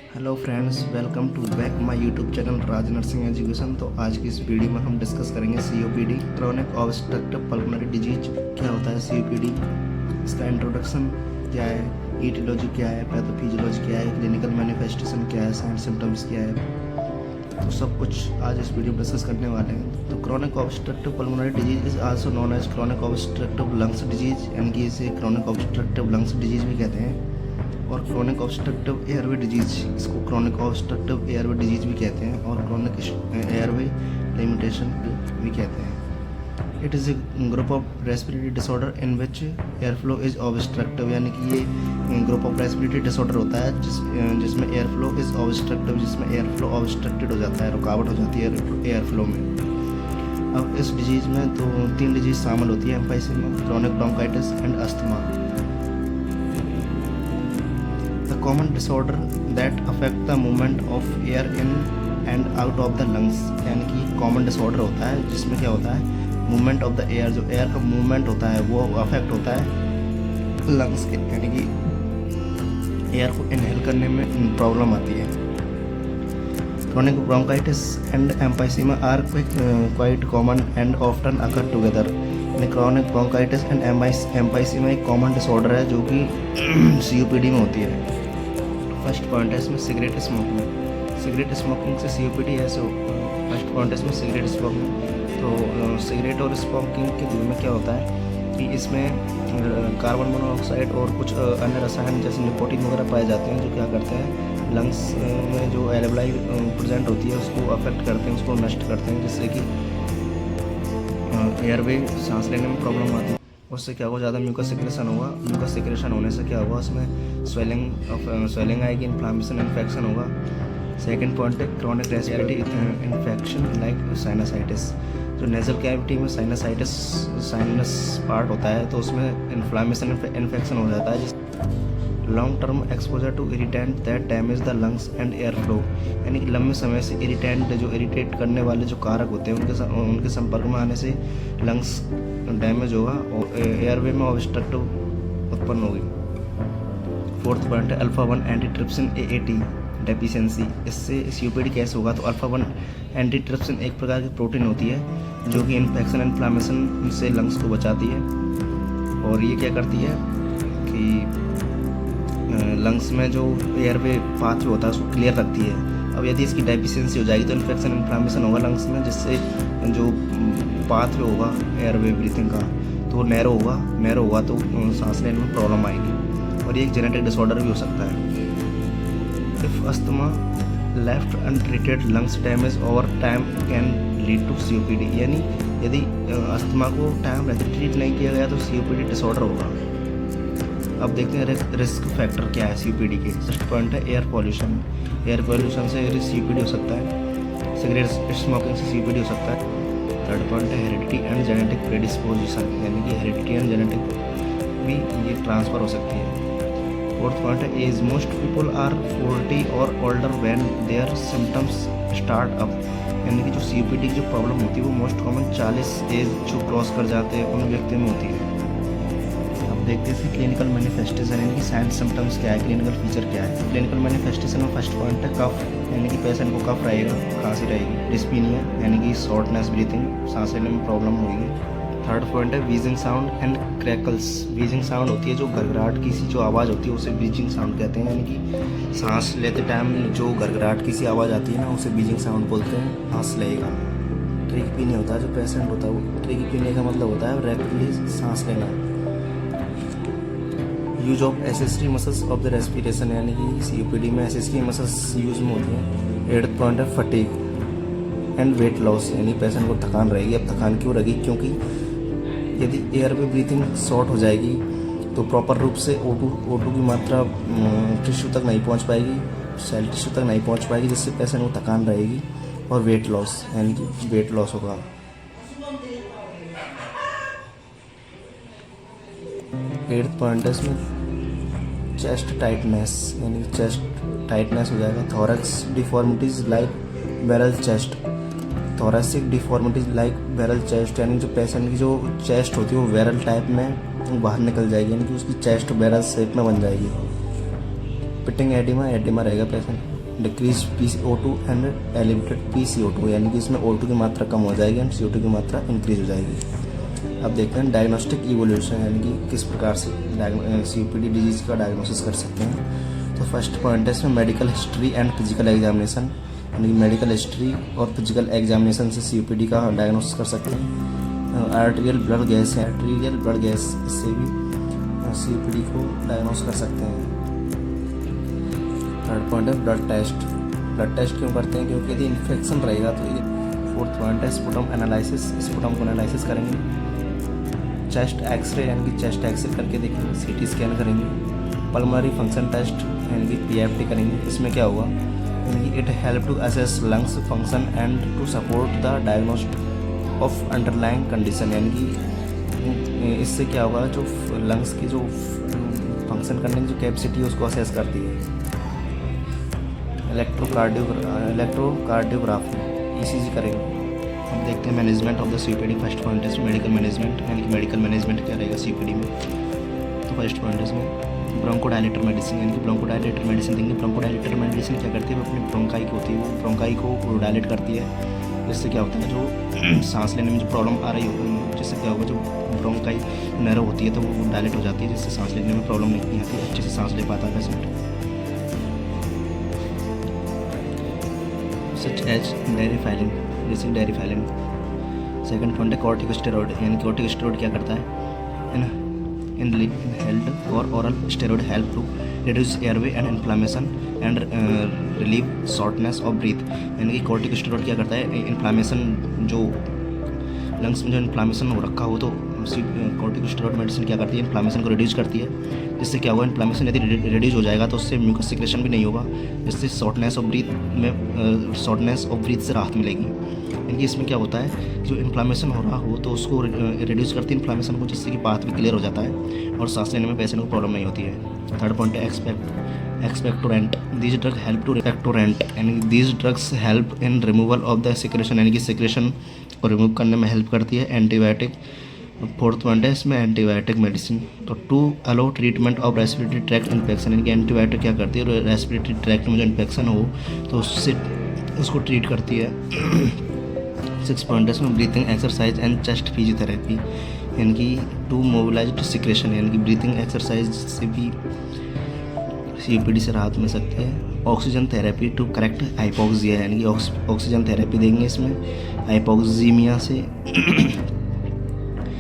Hello friends, welcome to back my YouTube channel Raj nursing education. तो आज की इस वीडियो में हम डिस्कस करेंगे COPD, chronic obstructive pulmonary disease. क्या होता है सीओपीडी, इसका इंट्रोडक्शन क्या है, ईटियोलॉजी क्या है, पैथोफिजियोलॉजी क्या है, क्लिनिकल मैनिफेस्टेशन क्या है, साइन सिम्टम्स क्या है, तो सब कुछ आज इस वीडियो में डिस्कस करने वाले हैं। तो chronic obstructive pulmonary disease is also known as chronic obstructive lungs disease, यानी कि इसे क्रोनिक ऑब्स्ट्रक्टिव लंग्स डिजीज भी कहते हैं। और क्रोनिक ऑब्स्ट्रक्टिव एयरवे डिजीज, इसको क्रोनिक ऑब्स्ट्रक्टिव एयरवे डिजीज भी कहते हैं और क्रोनिक एयरवे लिमिटेशन भी कहते हैं। It is a group of respiratory disorder in which air flow is obstructive, यानी कि ये ग्रुप ऑफ रेस्पिरेटरी डिसऑर्डर होता है जिसमें एयर फ्लो इज ऑब्स्ट्रक्टिव, जिसमें एयर फ्लो ऑब्स्ट्रक्टेड हो जाता है, रुकावट हो जाती है एयर फ्लो में। अब इस डिजीज में तो 3 डिजीज शामिल होती है emphysema, chronic bronchitis and asthma. Common disorder that affect the movement of air in and out of the lungs, यानी कि कॉमन डिसऑर्डर होता है जिसमें क्या होता है, मूवमेंट ऑफ द एयर, जो एयर का मूवमेंट होता है वो अफेक्ट होता है लंग्स के, यानी कि एयर को इनहेल करने में प्रॉब्लम आती है। Chronic bronchitis and emphysema are quite common and often occur together. Chronic bronchitis and emphysema एक कॉमन डिसऑर्डर है जो कि सीओपीडी में होती है। फर्स्ट पॉइंट है इसमें सिगरेट स्मोकिंग। सिगरेट स्मोकिंग से सीओपीडी ऐसे हो। फर्स्ट पॉइंट है इसमें सिगरेट स्मोकिंग। तो सिगरेट और स्मोकिंग के दूर में क्या होता है कि इसमें कार्बन मोनोऑक्साइड और कुछ अन्य रसायन जैसे निकोटीन वगैरह पाए जाते हैं जो क्या करते हैं लंग्स में जो एल्वेलाई प्रेजेंट होती है उसको अफेक्ट करते हैं, उसको नष्ट करते हैं, जिससे कि एयरवे सांस लेने में प्रॉब्लम आती है। उससे क्या होगा, ज़्यादा म्यूकस सिक्रेशन होगा। म्यूकस सिक्रेशन होने से क्या होगा, उसमें स्वेलिंग आएगी, इन्फ्लामेशन, इन्फेक्शन होगा। सेकंड पॉइंट है chronic respiratory infection like sinusitis. जो नेजल कैविटी में साइनस पार्ट होता है तो उसमें इन्फ्लामेशन, इन्फेक्शन हो जाता है। Long term exposure to irritant that damage the lungs and air flow, यानी कि लंबे समय से इरिटेंट, जो इरिटेट करने वाले जो कारक होते हैं उनके संपर्क में आने से लंग्स डैमेज होगा और एयरवे में ऑब्स्ट्रक्टिव उत्पन्न होगी। फोर्थ पॉइंट है अल्फा 1 एंटीट्रिप्सिन AAT डेफिशिएंसी। इससे सीओपीडी कैसे होगा, तो अल्फा 1 एंटीट्रिप्सिन एक प्रकार की प्रोटीन होती है जो कि इन्फेक्शन, इन्फ्लामेशन से लंग्स को बचाती है और ये क्या करती है कि लंग्स में जो एयरवे पाथवे होता है उसको क्लियर रखती है। अब यदि इसकी डेफिशिएंसी हो जाएगी तो इन्फेक्शन, इन्फ्लामेशन होगा लंग्स में, जिससे जो पाथवे होगा एयरवे ब्रीथिंग का तो वो नैरो होगा तो सांस लेने में प्रॉब्लम आएगी और ये एक जेनेटिक डिसऑर्डर भी हो सकता है। If asthma left untreated lungs damage over time can lead to COPD, यानी यदि अस्थमा को टाइम रहते ट्रीट नहीं किया गया तो सीओपीडी डिसऑर्डर होगा। अब देखते हैं रिस्क फैक्टर क्या है सीओपीडी के। फर्स्ट पॉइंट है एयर पॉल्यूशन। एयर पॉल्यूशन से सीओपीडी हो सकता है। सिगरेट स्मोकिंग से सीओपीडी हो सकता है। थर्ड पॉइंट है हेरिडिटी एंड जेनेटिक प्रेडिस्पोजिशन, यानी कि हेरिडिटी एंड जेनेटिक भी ये ट्रांसफ़र हो सकती है। फोर्थ पॉइंट है एज। मोस्ट पीपल आर 40 और older when there symptoms start up, यानी कि जो सीओपीडी की जो प्रॉब्लम होती है वो मोस्ट कॉमन 40 एज जो क्रॉस कर जाते हैं उन व्यक्तियों में होती है। देखते हैं क्लिनिकल मैनिफेस्टेशन, यानी कि साइन सिम्टम्स क्या है, क्लिनिकल फीचर क्या है। क्लिनिकल मैनिफेस्टेशन में फर्स्ट पॉइंट है कफ, यानी कि पेशेंट को कफ रहेगा, खांसी रहेगी। डिस्पीनिया, यानी कि शॉर्टनेस ब्रीथिंग, सांस लेने में प्रॉब्लम होगी। थर्ड पॉइंट है wheezing sound and crackles. Wheezing sound होती है जो घरघराहट की सी जो आवाज़ होती है उसे वीजिंग साउंड कहते हैं, यानी कि सांस लेते टाइम जो घरघराहट की सी आवाज़ आती है ना उसे वीजिंग साउंड बोलते हैं। सांस लेगा। ट्रेकिपीनिया होता है, जो पेशेंट होता है वो ट्रेकिपीनिया का मतलब होता है रैपिडली सांस लेना। Use of accessory muscles of the respiration, यानी कि सीओपीडी में एसेसरी मसल्स यूज में होती हैं। एट्थ पॉइंट है फटीग एंड वेट लॉस, यानी पेशेंट को थकान रहेगी। अब थकान क्यों रहेगी, क्योंकि यदि एयर में ब्रीथिंग शॉर्ट हो जाएगी तो प्रॉपर रूप से O2 की मात्रा टिश्यू तक नहीं पहुंच पाएगी, सेल टिश्यू तक नहीं पहुंच पाएगी, जिससे पेशेंट को थकान रहेगी। और वेट लॉस, यानी कि वेट लॉस होगा। एट्थ पॉइंट है इसमें चेस्ट टाइटनेस, यानी चेस्ट टाइटनेस हो जाएगा। Thorax deformities like barrel chest. Thoracic deformities like barrel chest, यानी जो पेशेंट की जो चेस्ट होती है वो बैरल टाइप में बाहर निकल जाएगी, यानी कि उसकी चेस्ट बैरल शेप में बन जाएगी। पिटिंग एडिमा रहेगा patient. Decrease PCO2 and elevated PCO2, यानी कि इसमें O2 की मात्रा कम हो जाएगी एंड CO2 की मात्रा इंक्रीज हो जाएगी। अब देखते हैं डायग्नोस्टिक इवोल्यूशन, यानी कि किस प्रकार से COPD डिजीज़ का डायग्नोसिस कर सकते हैं। तो फर्स्ट पॉइंट है इसमें medical history and physical examination, यानी कि मेडिकल हिस्ट्री और फिजिकल एग्जामिनेशन से COPD का डायग्नोसिस कर सकते हैं। आर्टेरियल ब्लड गैस है, आर्टेरियल ब्लड गैस, इससे भी COPD को डायग्नोस कर सकते हैं। थर्ड पॉइंट है ब्लड टेस्ट। ब्लड टेस्ट क्यों करते हैं? क्योंकि यदि इन्फेक्शन रहेगा तो ये। फोर्थ पॉइंट है स्पुटम एनालिसिस, स्पुटम को एनालिसिस करेंगे। चेस्ट एक्सरे, यानी कि चेस्ट एक्सरे करके देखेंगे, CT स्कैन करेंगे। पल्मोनरी फंक्शन टेस्ट, यानी कि PFT करेंगे। इसमें क्या हुआ, यानी कि it help to assess lungs function and to support the diagnosis of underlying condition, यानी कि इससे क्या होगा, जो लंग्स की जो फंक्शन करने की जो कैपेसिटी है उसको असेस करती है। इलेक्ट्रोकार्डियोग्राफी, ECG करेंगे। हम देखते हैं management of the COPD। First point है इसमें मेडिकल मैनेजमेंट, यानी कि मेडिकल मैनेजमेंट क्या रहेगा COPD में। तो फर्स्ट पॉइंट है इसमें ब्रोंकोडायलेटर मेडिसिन, यानी कि ब्रोंकोडायलेटर मेडिसिन देंगे। ब्रोंकोडायलेटर मेडिसिन क्या करती है, अपनी ब्रोंकाई को होती है, वो ब्रोंकाई को डायलेट करती है। जिससे क्या होता है, जो सांस लेने में जो प्रॉब्लम आ रही हो, जिससे क्या होगा, जो ब्रोंकाई नर्व होती है तो वो डायलेट हो जाती है, जिससे सांस लेने में प्रॉब्लम नहीं आती, अच्छे से सांस ले पाता है पेशेंट। सच एज डेरिफाइलिन, जैसे डेरिफाइलिन। सेकंड पॉइंट है कॉर्टिकोस्टेरॉइड, यानी कॉर्टिकोस्टेरॉइड क्या करता है, इनहेल्ड और oral steroid help to reduce airway and inflammation and relieve shortness of breath, यानी कि कॉर्टिकोस्टेरॉइड क्या करता है, इन्फ्लामेशन, जो लंग्स में जो इन्फ्लामेशन हो रखा हो तो कॉर्टिकोस्टेरॉइड मेडिसिन क्या करती है, इन्फ्लामेशन को रिड्यूस करती है। जिससे क्या होगा, इन्फ्लामेशन यदि रिड्यूस हो जाएगा तो उससे म्यूकस सिक्रेशन भी नहीं होगा, जिससे शॉर्टनेस ऑफ ब्रीथ से राहत मिलेगी। यानी कि इसमें क्या होता है, जो इन्फ्लामेशन हो रहा हो तो उसको रिड्यूस करती है इन्फ्लामेशन को, जिससे कि पाथ भी क्लियर हो जाता है और सांस लेने में पेशेंट को प्रॉब्लम नहीं होती है। थर्ड पॉइंट है expectorant, these drug help to expectorant, यानी these drugs help in removal of the secretion, यानी कि सिक्रेशन को रिमूव करने में हेल्प करती है। एंटीबायोटिक। फोर्थ पॉइंट है इसमें एंटीबायोटिक मेडिसिन। तो to allow treatment of respiratory tract infection, यानी कि एंटीबायोटिक क्या करती है, रेस्पिरेटरी ट्रैक्ट में जो इन्फेक्शन हो तो उसको ट्रीट करती है। सिक्स पॉइंट है इसमें breathing exercise and chest physiotherapy, यानी कि टू मोबिलाइज्ड सिक्रेशन, यानी कि ब्रीथिंग एक्सरसाइज से भी COPD से राहत मिल सकती है। Oxygen therapy to correct hypoxia, यानी कि ऑक्सीजन थेरेपी देंगे इसमें हाइपोक्सीमिया से